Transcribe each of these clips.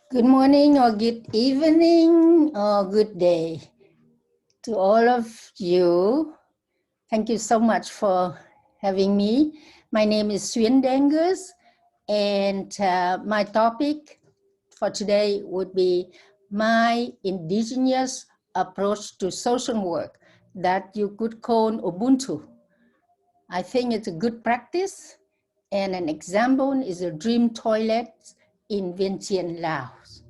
Good morning or good evening or good day to all of you. Thank you so much for having me. My name is Xuyen T.D. and my topic for today would be my indigenous approach to social work that you could call Ubuntu. I think it's a good practice, and an example is a dream toilet in Vientiane, Laos.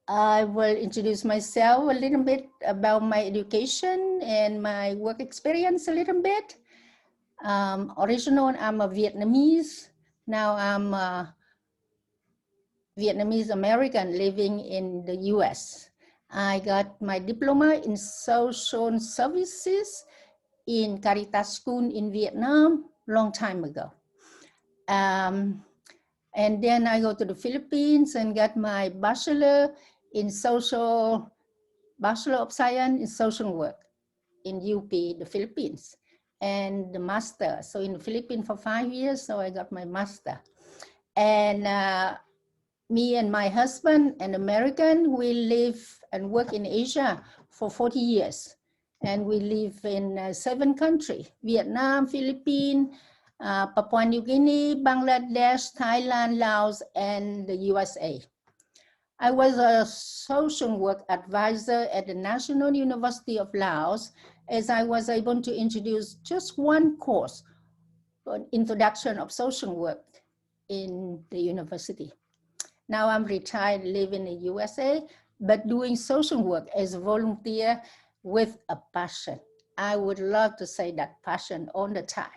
I will introduce myself a little bit about my education and my work experience a little bit. Originally, I'm a Vietnamese. Now I'm a Vietnamese American living in the US. I got my diploma in social services in Caritas School in Vietnam long time ago. And then I go to the Philippines and got my bachelor of Science in Social Work in UP, the Philippines, and the master. So in the Philippines for 5 years, so I got my master. And me and my husband, an American, we live and work in Asia for 40 years. And we live in 7 countries, Vietnam, Philippines, Papua New Guinea, Bangladesh, Thailand, Laos, and the USA. I was a social work advisor at the National University of Laos, as I was able to introduce just one course on introduction of social work in the university. Now I'm retired, live in the USA, but doing social work as a volunteer with a passion. I would love to say that passion all the time.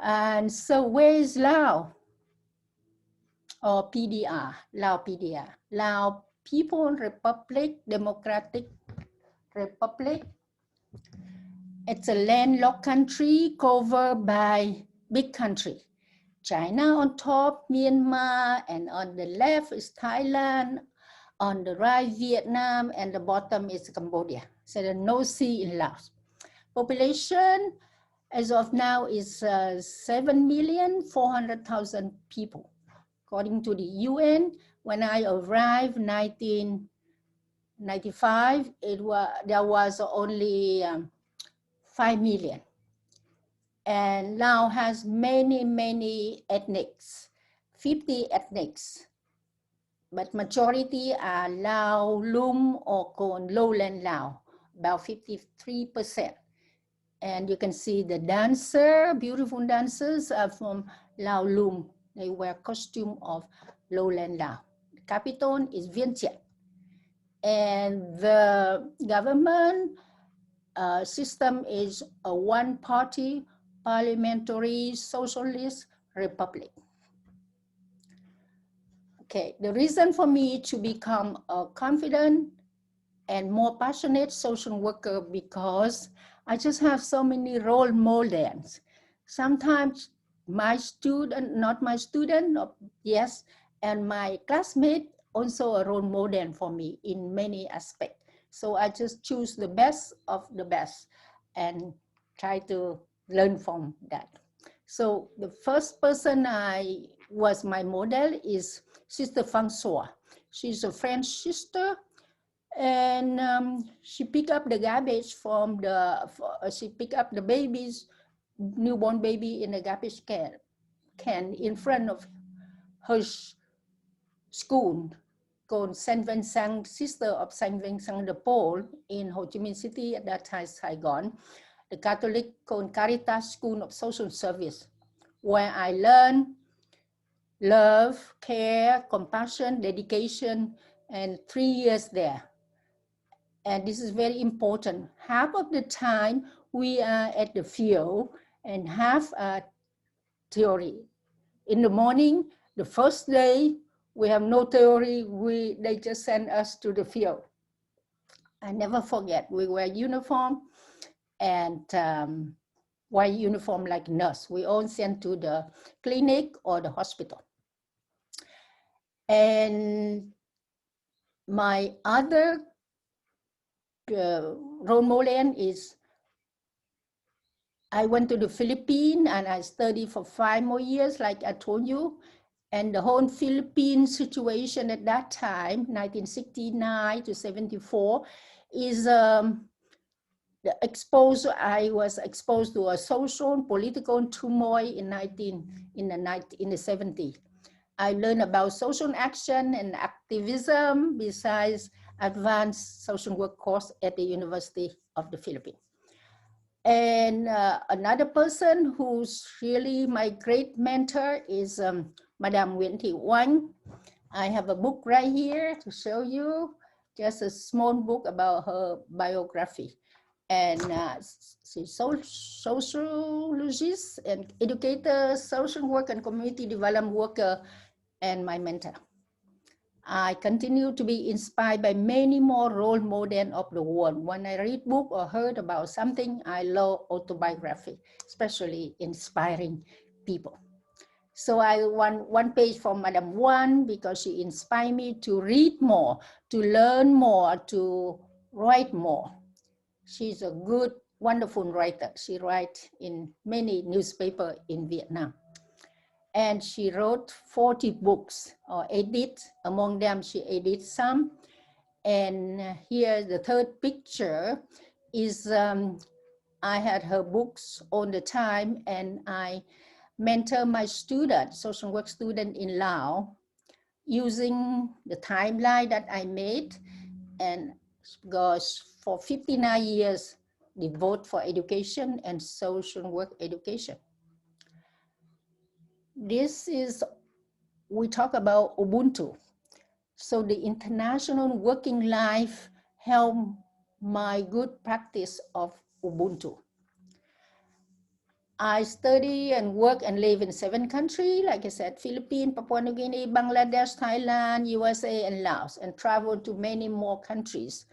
And so where is Lao? Or PDR, Lao PDR, Lao People Republic, Democratic Republic. It's a landlocked country covered by big country. China on top, Myanmar, and on the left is Thailand, on the right Vietnam, and the bottom is Cambodia. So there's no sea in Laos. Population as of now is 7,400,000 people. According to the UN, when I arrived in 1995, there was only 5 million. And Laos has many ethnics, 50 ethnics, but majority are Lao, Lum, or called lowland Lao, about 53%. And you can see the beautiful dancers are from Lao Lum. They wear costume of lowland Lao. The capital is Vientiane. And the government system is a one-party parliamentary socialist republic. Okay, the reason for me to become a confident and more passionate social worker because I just have so many role models. Sometimes my student, not my student, yes, and my classmate also a role model for me in many aspects. So I just choose the best of the best and try to learn from that. So the first person I was my model is Sister Francois. She's a French sister, and she picked up the garbage from she picked up the newborn baby in a garbage can in front of her school called Saint Vincent, Sister of Saint Vincent de Paul in Ho Chi Minh City, at that time Saigon, the Catholic called Caritas School of Social Service, where I learned love, care, compassion, dedication, and 3 years there. And this is very important. Half of the time we are at the field and half are theory. In the morning, the first day, we have no theory, they just send us to the field. I never forget, we wear uniform and wear uniform like nurse. We all sent to the clinic or the hospital. And my other role model is I went to the Philippines and I studied for 5 more years, like I told you. And the whole Philippine situation at that time, 1969 to 74, is I was exposed to a social and political turmoil in the 70s. I learned about social action and activism besides advanced social work course at the University of the Philippines. And another person who's really my great mentor is Madame Xuyen T.D. I have a book right here to show you, just a small book about her biography. And she's sociologist and educator, social work and community development worker, and my mentor. I continue to be inspired by many more role models of the world. When I read book or heard about something, I love autobiography, especially inspiring people. So I want one page from Madame Wan because she inspired me to read more, to learn more, to write more. She's a good, wonderful writer. She writes in many newspapers in Vietnam. And she wrote 40 books or edit. Among them, she edited some. And here, the third picture is I had her books all the time, and I mentor my student, social work student in Laos, using the timeline that I made, and goes for 59 years, devote for education and social work education. This is, we talk about Ubuntu. So the international working life helped my good practice of Ubuntu. I study and work and live in 7 countries, like I said, Philippines, Papua New Guinea, Bangladesh, Thailand, USA, and Laos, and travel to many more countries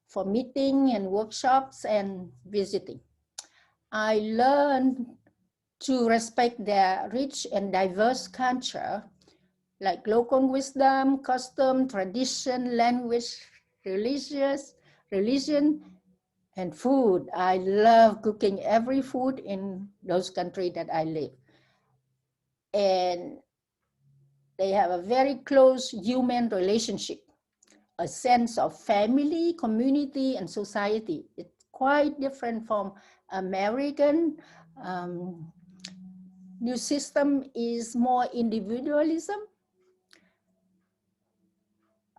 for meeting and workshops and visiting. I learned to respect their rich and diverse culture, like local wisdom, custom, tradition, language, religion, and food. I love cooking every food in those countries that I live. And they have a very close human relationship, a sense of family, community, and society. It's quite different from American. New system is more individualism.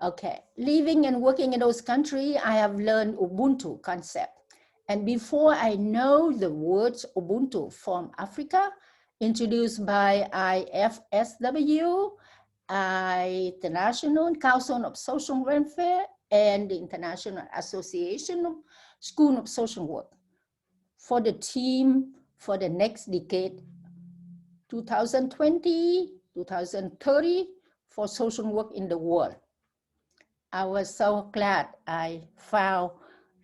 Okay, living and working in those countries, I have learned Ubuntu concept. And before I know the words Ubuntu from Africa, introduced by IFSW, International Council of Social Welfare, and the International Association of School of Social Work, for the team for the next decade, 2020, 2030, for social work in the world. I was so glad I found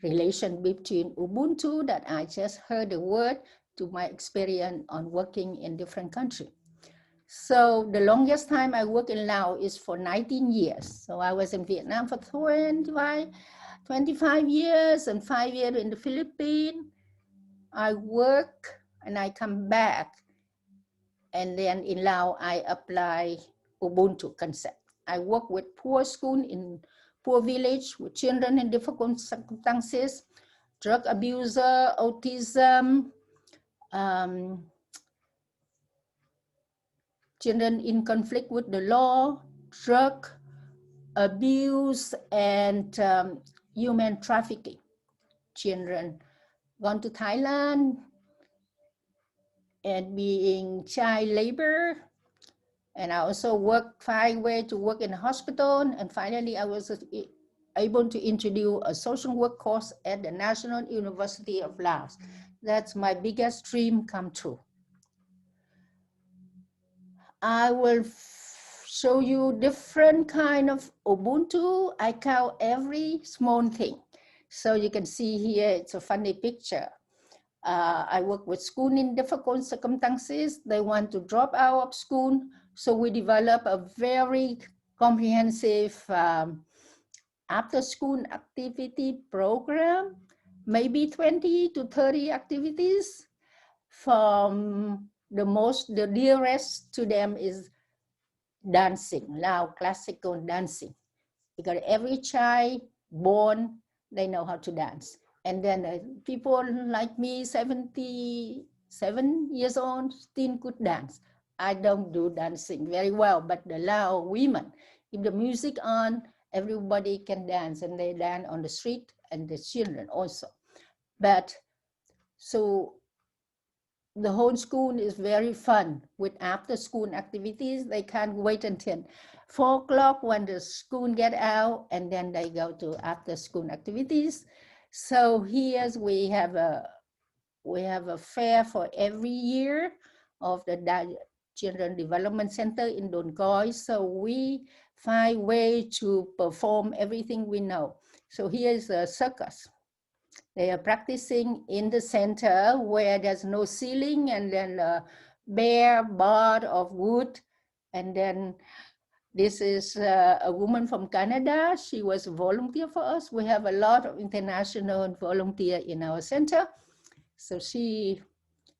relation between Ubuntu that I just heard the word to my experience on working in different countries. So the longest time I worked in Laos is for 19 years. So I was in Vietnam for 25 years and 5 years in the Philippines. I work and I come back. And then in Laos, I apply Ubuntu concept. I work with poor school in poor village with children in difficult circumstances, drug abuser, autism, children in conflict with the law, drug abuse, and human trafficking. Children gone to Thailand and being child labor. And I also find way to work in a hospital. And finally, I was able to introduce a social work course at the National University of Laos. That's my biggest dream come true. I will show you different kind of Ubuntu. I count every small thing. So you can see here, it's a funny picture. I work with school in difficult circumstances. They want to drop out of school. So we develop a very comprehensive after school activity program, maybe 20 to 30 activities. from the dearest to them is dancing, Lao classical dancing, because every child born, they know how to dance. And then people like me, 77 years old, still could dance. I don't do dancing very well, but the Lao women, if the music on, everybody can dance, and they dance on the street, and the children also. But so the whole school is very fun with after school activities. They can't wait until 4 o'clock when the school get out, and then they go to after school activities. So here we have a fair for every year of the Children Development Center in Donkoi. So we find way to perform everything we know. So here is a circus. They are practicing in the center where there's no ceiling, and then a bare board of wood. And then this is a woman from Canada. She was a volunteer for us. We have a lot of international volunteers in our center. So she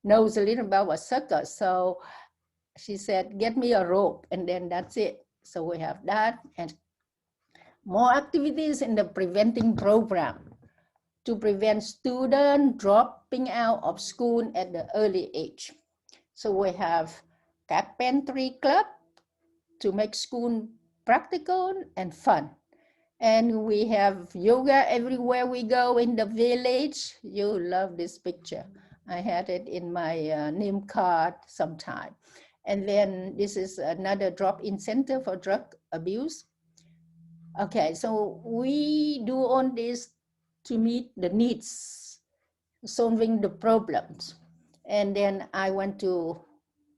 knows a little about a circus. So she said, get me a rope, and then that's it. So we have that, and more activities in the preventing program to prevent students dropping out of school at the early age. So we have carpentry club to make school practical and fun. And we have yoga everywhere we go in the village. You love this picture. I had it in my name card sometime. And then this is another drop-in center for drug abuse. Okay, so we do all this to meet the needs, solving the problems. And then I went to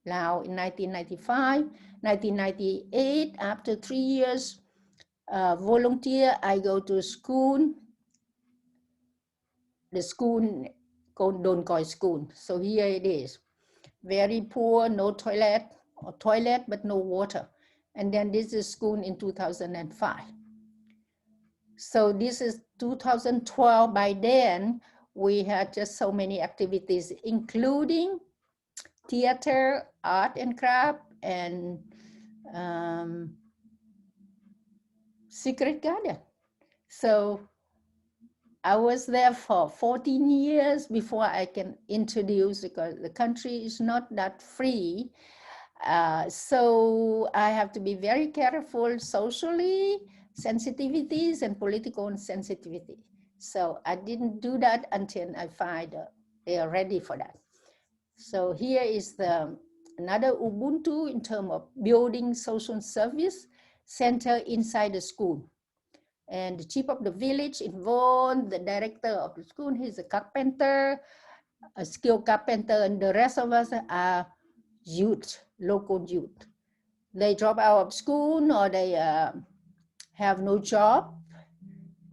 Laos in 1995, 1998, after 3 years volunteer, I go to school, the school called Donkoi School. So here it is, very poor, no toilet, or toilet, but no water. And then this is school in 2005. So this is 2012. By then, we had just so many activities, including theater, art and craft, and secret garden. So I was there for 14 years before I can introduce, because the country is not that free. So I have to be very careful socially, sensitivities and political sensitivity. So I didn't do that until I find they are ready for that. So here is another Ubuntu in terms of building social service center inside the school. And the chief of the village involved, the director of the school, he's a carpenter, a skilled carpenter, and the rest of us are youth, local youth. They drop out of school or they have no job,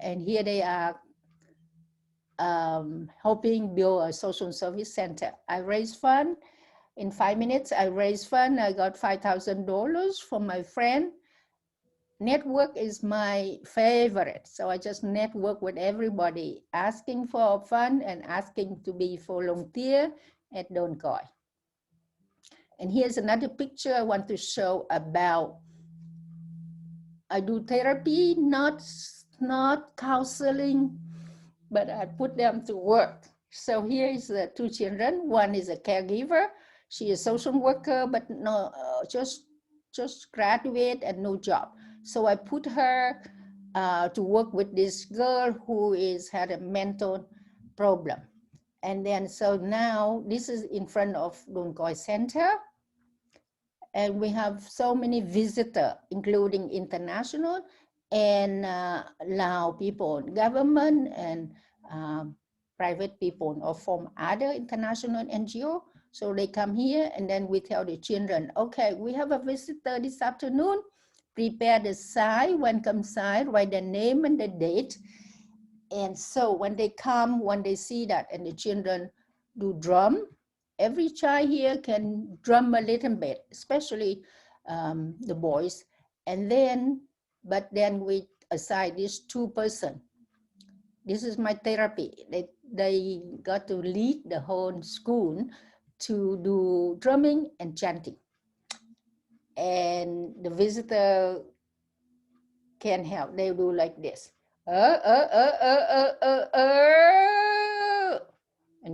and here they are helping build a social service center. I raised fund. In 5 minutes, I raised fund. I got $5,000 from my friend. Network is my favorite. So I just network with everybody, asking for a fund and asking to be volunteer at Donkoi. And here's another picture I want to show about, I do therapy, not counseling, but I put them to work. So here is the 2 children. One is a caregiver. She is a social worker, but no, just graduate and no job. So I put her to work with this girl who had a mental problem. And then, so now this is in front of Donkoi Center. And we have so many visitors, including international and Lao people, government and private people, or from other international NGO. So they come here, and then we tell the children, okay, we have a visitor this afternoon. Prepare the sign, welcome sign, write the name and the date. And so when they come, when they see that, and the children do drum, every child here can drum a little bit, especially the boys. And then, but then we assign these 2 persons. This is my therapy. They got to lead the whole school to do drumming and chanting. And the visitor can help. They do like this. And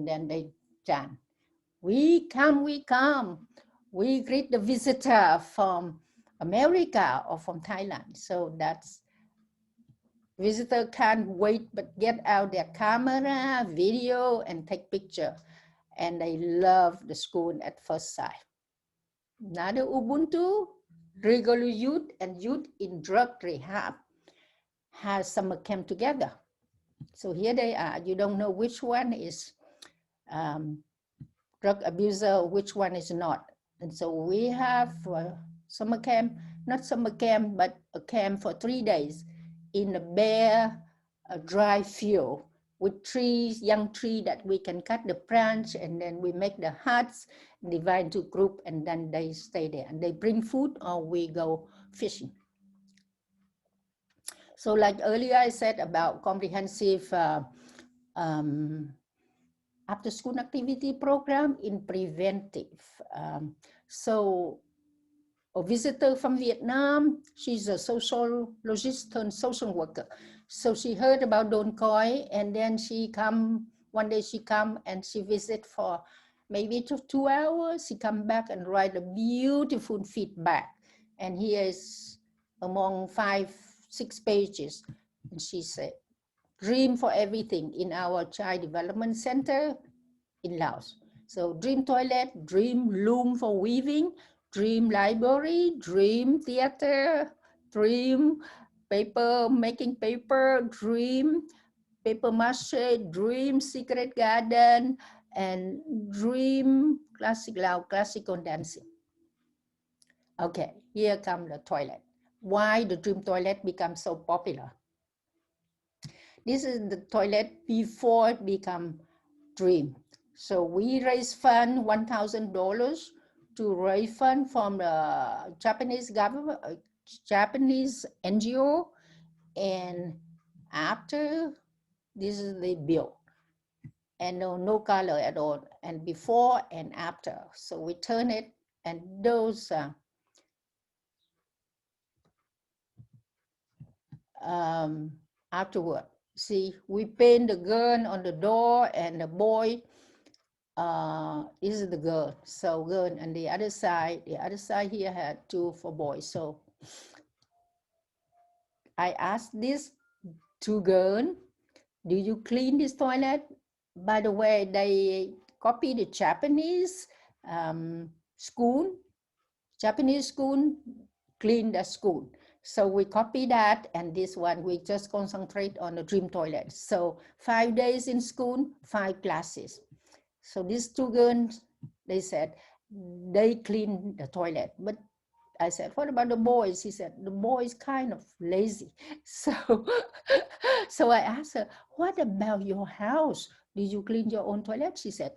then they chant. We come, we come. We greet the visitor from America or from Thailand. So that's, visitor can't wait but get out their camera, video, and take picture. And they love the school at first sight. Another Ubuntu, regular youth and youth in drug rehab has summer camp together. So here they are. You don't know which one is drug abuser, which one is not. And so we have summer camp, not summer camp, but a camp for 3 days in a bare, dry field with trees, young tree that we can cut the branch, and then we make the huts, divide into group, and then they stay there. And they bring food or we go fishing. So like earlier I said about comprehensive after school activity program in preventive. So a visitor from Vietnam, she's a sociologist and social worker. So she heard about Donkoi, and then one day she come and she visit for maybe 2 hours. She come back and write a beautiful feedback. And here is among 5-6 pages. And she said, dream for everything in our child development center in Laos. So dream toilet, dream loom for weaving, dream library, dream theater, dream paper, making paper, dream paper mache, dream secret garden, and dream classic Lao, classical dancing. Okay, here comes the toilet. Why the dream toilet becomes so popular? This is the toilet before it become dream. So we raise fund $1,000 to raise fund from the Japanese government, Japanese NGO, and after this is the bill, and no color at all, and before and after. So we turn it, and those afterward. See, we paint the girl on the door and the boy. This is the girl. So girl, and the other side here had 2 for boys. So I asked these 2 girls, do you clean this toilet? By the way, they copy the Japanese school. Japanese school clean the school. So we copy that, and this one we just concentrate on the dream toilet. So 5 days in school, 5 classes. So these 2 girls, they said they clean the toilet. But I said, what about the boys? He said, the boys kind of lazy. So, so I asked her, what about your house? Did you clean your own toilet? She said,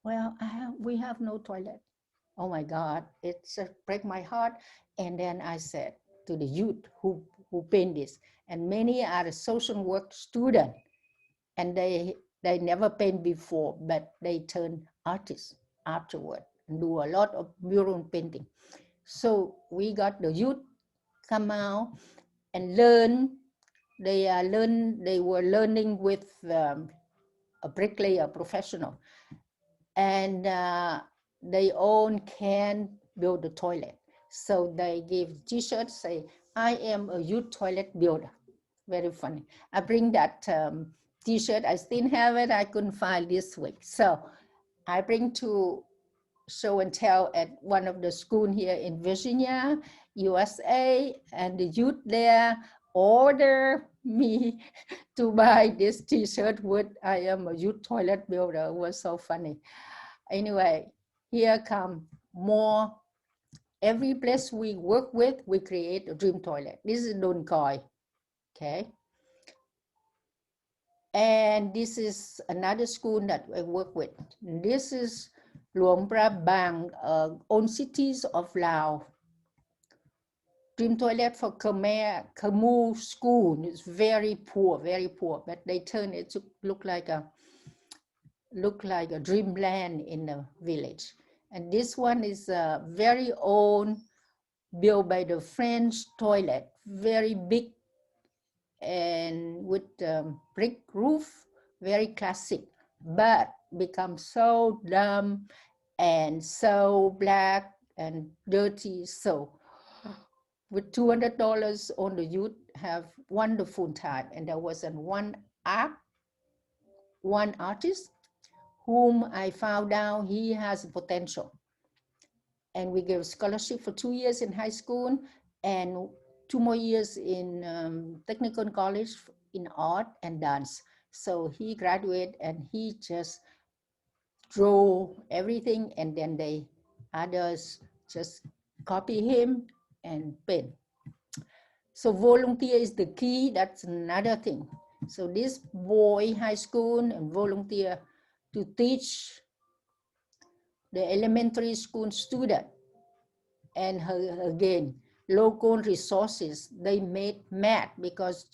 well, we have no toilet. Oh my God, it break my heart. And then I said to the youth who paint this, and many are a social work student, and they never paint before, but they turn artists afterward and do a lot of mural painting. So we got the youth come out and learn. They were learning with a bricklayer professional, and they own can build the toilet. So they give t-shirts, say, I am a youth toilet builder. Very funny. I bring that t-shirt, I still have it, I couldn't find this week. So I bring to show and tell at one of the school here in Virginia, USA, and the youth there order me to buy this t-shirt with I am a youth toilet builder. It was so funny. Anyway, here come more. Every place we work with, we create a dream toilet. This is Donkoi, okay? And this is another school that I work with. This is Luang Prabang, own cities of Laos. Dream toilet for Khmer, Khmu school. It's very poor, but they turn it to look like a look like a dreamland in the village. And this one is a very old, built by the French toilet, very big and with brick roof, very classic, but become so dumb and so black and dirty. So with $200 on the youth have wonderful time. And there was one artist whom I found out he has potential. And we gave scholarship for 2 years in high school and 2 more years in technical college in art and dance. So he graduated and he just draw everything, and then others just copy him and paint. So volunteer is the key. That's another thing. So this boy, high school, and volunteer to teach the elementary school student. And again, local resources, they made mat because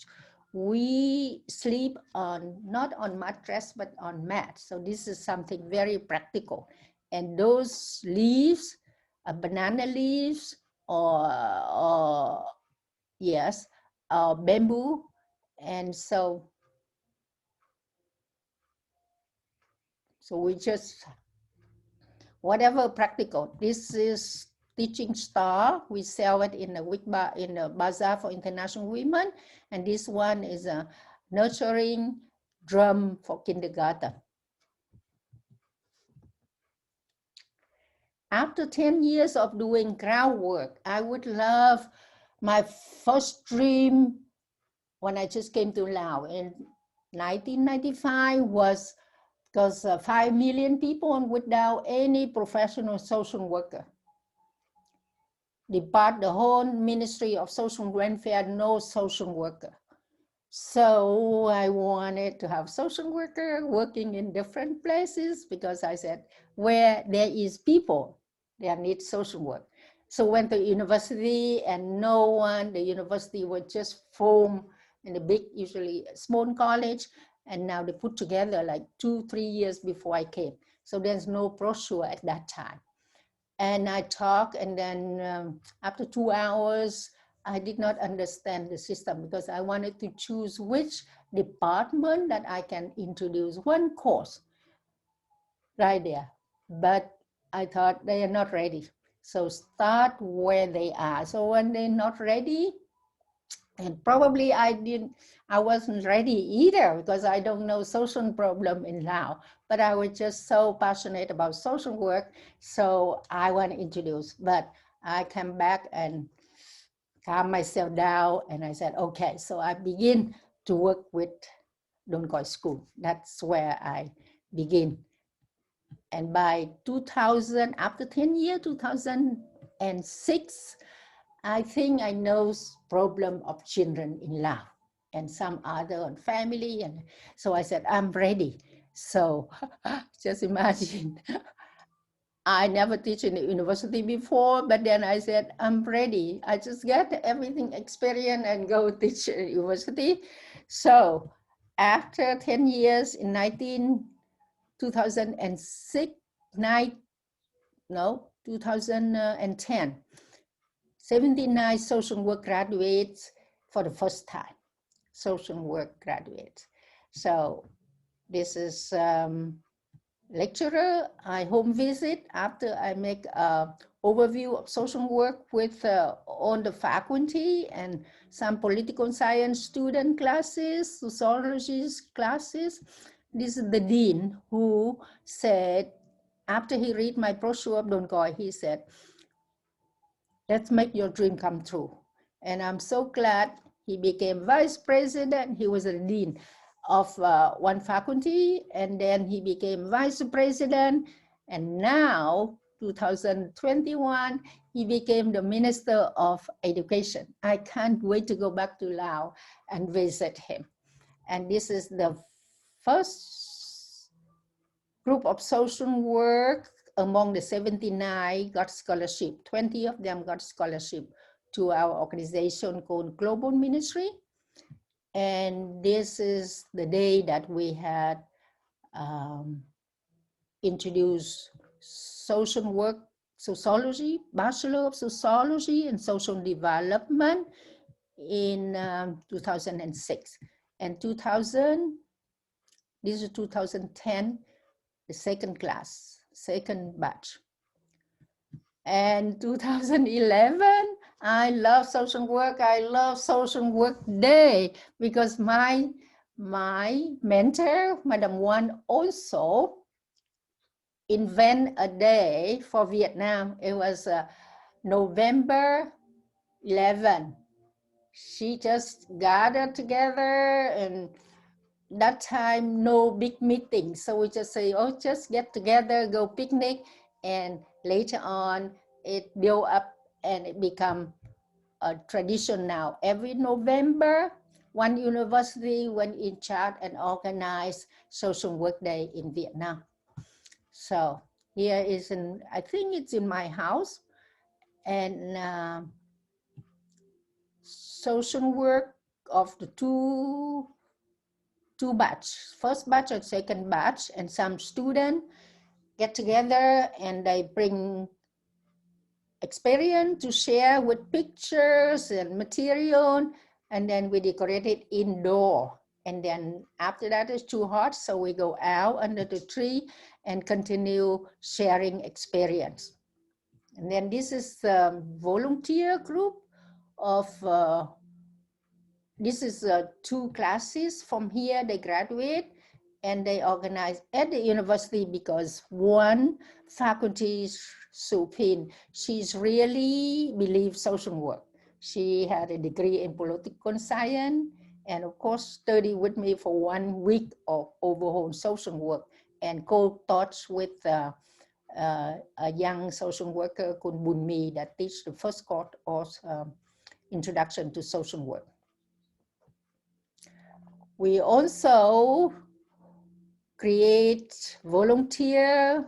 we sleep not on mattress, but on mat. So this is something very practical. And those leaves, banana leaves, or yes, bamboo. And so we just, whatever practical. This is teaching star. We sell it in the bazaar for international women. And this one is a nurturing drum for kindergarten. After 10 years of doing groundwork, I would love, my first dream when I just came to Laos in 1995 was because 5 million people without any professional social worker. The whole Ministry of Social Welfare, no social worker. So I wanted to have social worker working in different places because I said, where there is people, there needs social work. So went to university and the university was just formed in a big, usually small college. And now they put together like 2-3 years before I came. So there's no brochure at that time. And I talked, and then after 2 hours, I did not understand the system because I wanted to choose which department that I can introduce one course right there. But I thought they are not ready. So start where they are. So when they're not ready, and probably I wasn't ready either because I don't know social problem in Laos, but I was just so passionate about social work. So I want to introduce, but I came back and calm myself down and I said, okay, so I begin to work with Donkoi School. That's where I begin. And by 2000, after 10 years, 2006, I think I know problem of children in Laos and some other family. And so I said, I'm ready. So just imagine, I never teach in the university before, but then I said, I'm ready. I just get everything experience and go teach at university. So after 10 years in 2006, 2010, 79 social work graduates for the first time, social work graduates. So this is lecturer, I home visit after I make an overview of social work with on the faculty and some political science student classes, sociology classes. This is the dean who said, after he read my brochure of Donkoi, he said, let's make your dream come true. And I'm so glad he became vice president. He was a dean of one faculty, and then he became vice president. And now, 2021, he became the Minister of Education. I can't wait to go back to Laos and visit him. And this is the first group of social work among the 79 got scholarship. 20 of them got scholarship to our organization called Global Ministry. And this is the day that we had introduced social work, sociology, Bachelor of Sociology and Social Development in 2006. And 2000, this is 2010, the second class, second batch. And 2011, I love social work. I love social work day because my mentor, Madam Wan, also invent a day for Vietnam. It was November 11. She just gathered together, and that time no big meeting, so we just say, oh, just get together, go picnic, and later on it built up and it become a tradition now. Every November, one university went in charge and organized social work day in Vietnam. So here is I think it's in my house, and social work of the two batch, first batch and second batch, and some students get together and they bring experience to share with pictures and material, and then we decorate it indoor. And then after that it's too hot, so we go out under the tree and continue sharing experience. And then this is the volunteer group of, this is 2 classes from here, they graduate and they organize at the university because one faculty, Supin, she's really believes social work. She had a degree in political science and of course studied with me for 1 week of overhaul social work and co-taught with a young social worker called Bun Mi that teach the first course of Introduction to Social Work. We also create volunteering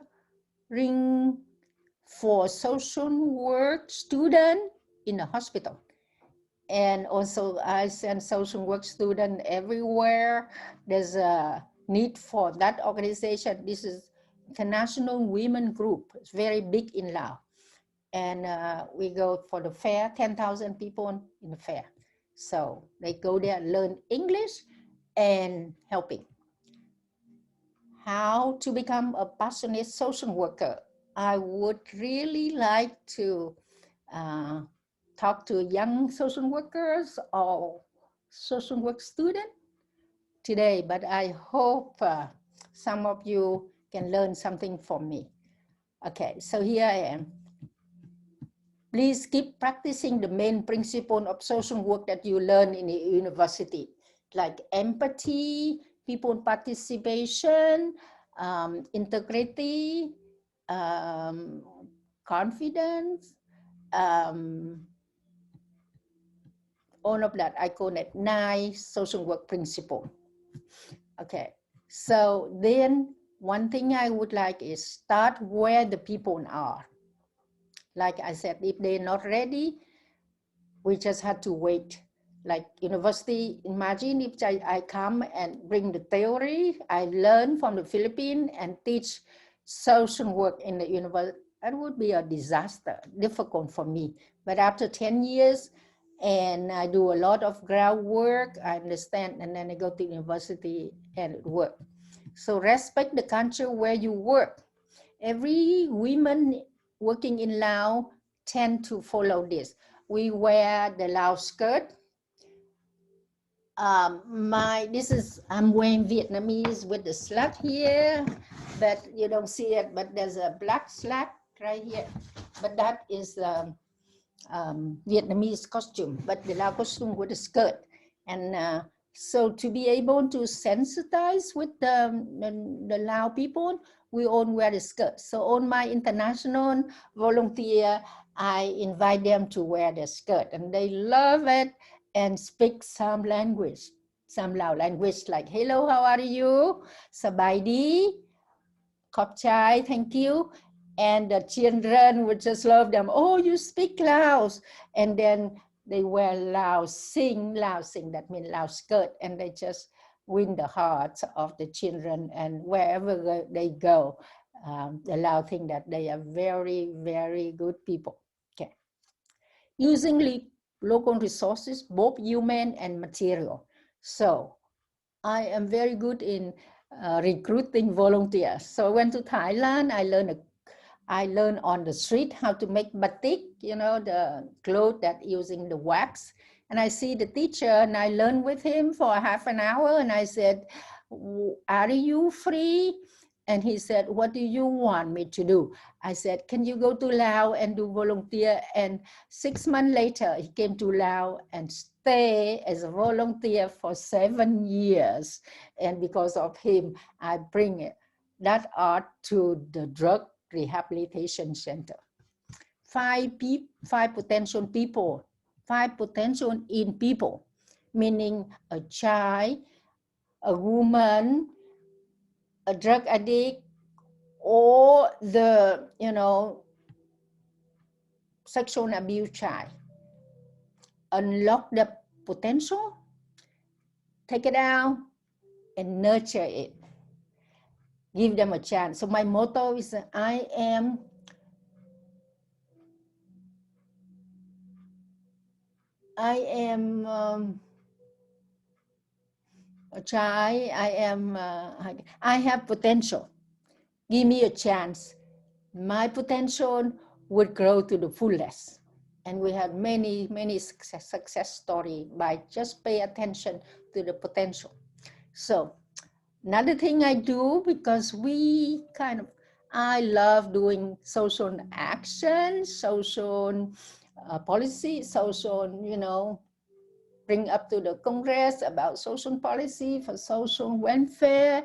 for social work student in a hospital. And also I send social work student everywhere. There's a need for that organization. This is International Women Group. It's very big in Laos. And we go for the fair, 10,000 people in the fair. So they go there, learn English and helping. How to become a passionate social worker. I would really like to talk to young social workers or social work students today, but I hope some of you can learn something from me. Okay, so here I am. Please keep practicing the main principle of social work that you learn in the university, like empathy, people participation, integrity, confidence, all of that. I call it 9 social work principle. Okay, so then one thing I would like is start where the people are. Like I said, if they're not ready, we just had to wait. Like university, imagine if I come and bring the theory I learned from the Philippines and teach social work in the university, that would be a disaster, difficult for me. But after 10 years, and I do a lot of groundwork, I understand, and then I go to university and work. So respect the culture where you work. Every woman working in Laos tend to follow this. We wear the Lao skirt. I'm wearing Vietnamese with the slat here, but you don't see it, but there's a black slat right here. But that is Vietnamese costume, but the Lao costume with a skirt. And so to be able to sensitize with the Lao people, we all wear the skirt. So on my international volunteer, I invite them to wear the skirt and they love it and speak some language, some Lao language like, hello, how are you? Sabai di, khop chai, thank you. And the children would just love them. Oh, you speak Laos. And then they wear Laos, sing, that means Lao skirt. And they just win the hearts of the children and wherever they go. The Lao think that they are very, very good people. Okay. Using local resources, both human and material. So I am very good in recruiting volunteers. So I went to Thailand. I learned on the street how to make batik, you know, the clothes that using the wax. And I see the teacher and I learned with him for half an hour. And I said, are you free? And he said, what do you want me to do? I said, can you go to Laos and do volunteer? And 6 months later, he came to Laos and stay as a volunteer for 7 years. And because of him, I bring that art to the drug rehabilitation center. Five potential people, 5 potential in people, meaning a child, a woman, a drug addict, or the, you know, sexual abuse child. Unlock the potential, take it out, and nurture it. Give them a chance. So my motto is I am a child, I have potential. Give me a chance. My potential would grow to the fullest. And we have many, many success stories by just pay attention to the potential. So another thing I do, because I love doing social action, social policy, social, you know, bring up to the Congress about social policy for social welfare,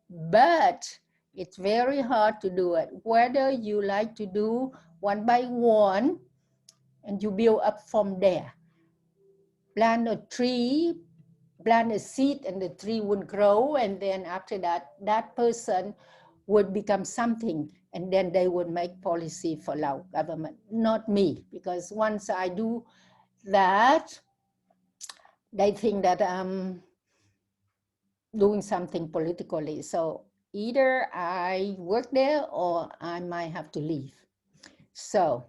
but it's very hard to do it. Whether you like to do one by one and you build up from there. Plant a tree, plant a seed and the tree would grow, and then after that, that person would become something, and then they would make policy for Lao government, not me, because once I do that, they think that I'm doing something politically. So either I work there or I might have to leave. So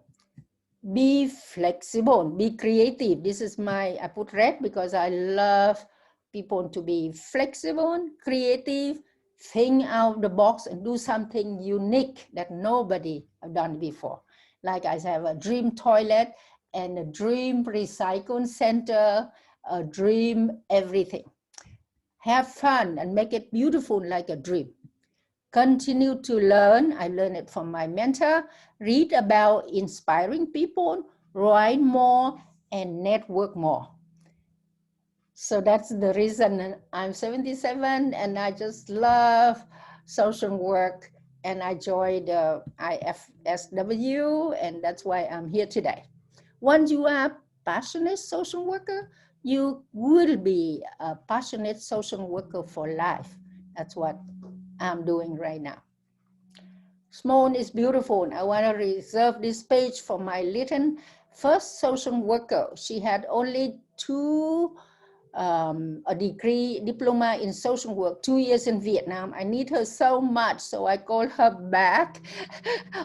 be flexible, be creative. This is I put red because I love people to be flexible, creative, think out the box and do something unique that nobody have done before. Like I have a dream toilet and a dream recycle center, a dream everything. Have fun and make it beautiful like a dream. Continue to learn. I learned it from my mentor. Read about inspiring people, write more, and network more. So that's the reason I'm 77 and I just love social work, and I joined the IFSW, and that's why I'm here today. Once you are passionate social worker, you will be a passionate social worker for life. That's what I'm doing right now. Small is beautiful. I want to reserve this page for my little first social worker. She had only a diploma in social work, 2 years in Vietnam. I need her so much, so I called her back.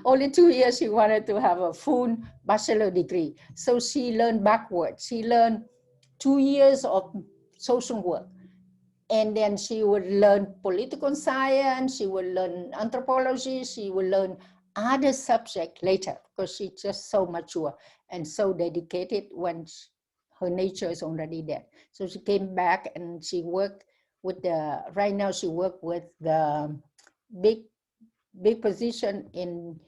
Only 2 years she wanted to have a full bachelor degree. So she learned backwards. She learned 2 years of social work. And then she would learn political science, she would learn anthropology, she would learn other subjects later, because she's just so mature and so dedicated when her nature is already there. So she came back and she worked with right now she works with the big position in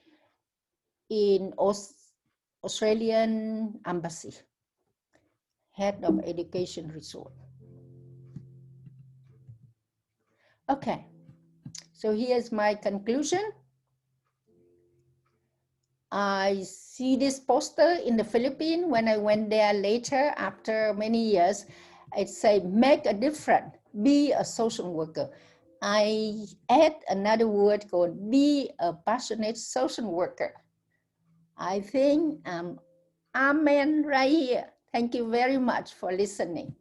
Australian embassy, head of education resort. Okay, so here's my conclusion. I see this poster in the Philippines when I went there later after many years. It says, make a difference, be a social worker. I add another word called be a passionate social worker. I think amen right here. Thank you very much for listening.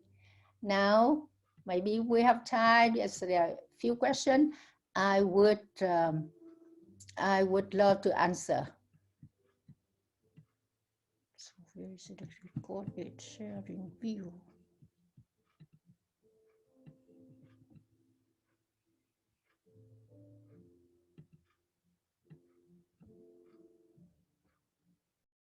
Now, maybe we have time. Yes, there are a few questions. I would I would love to answer. So where is it? Record it, sharing view.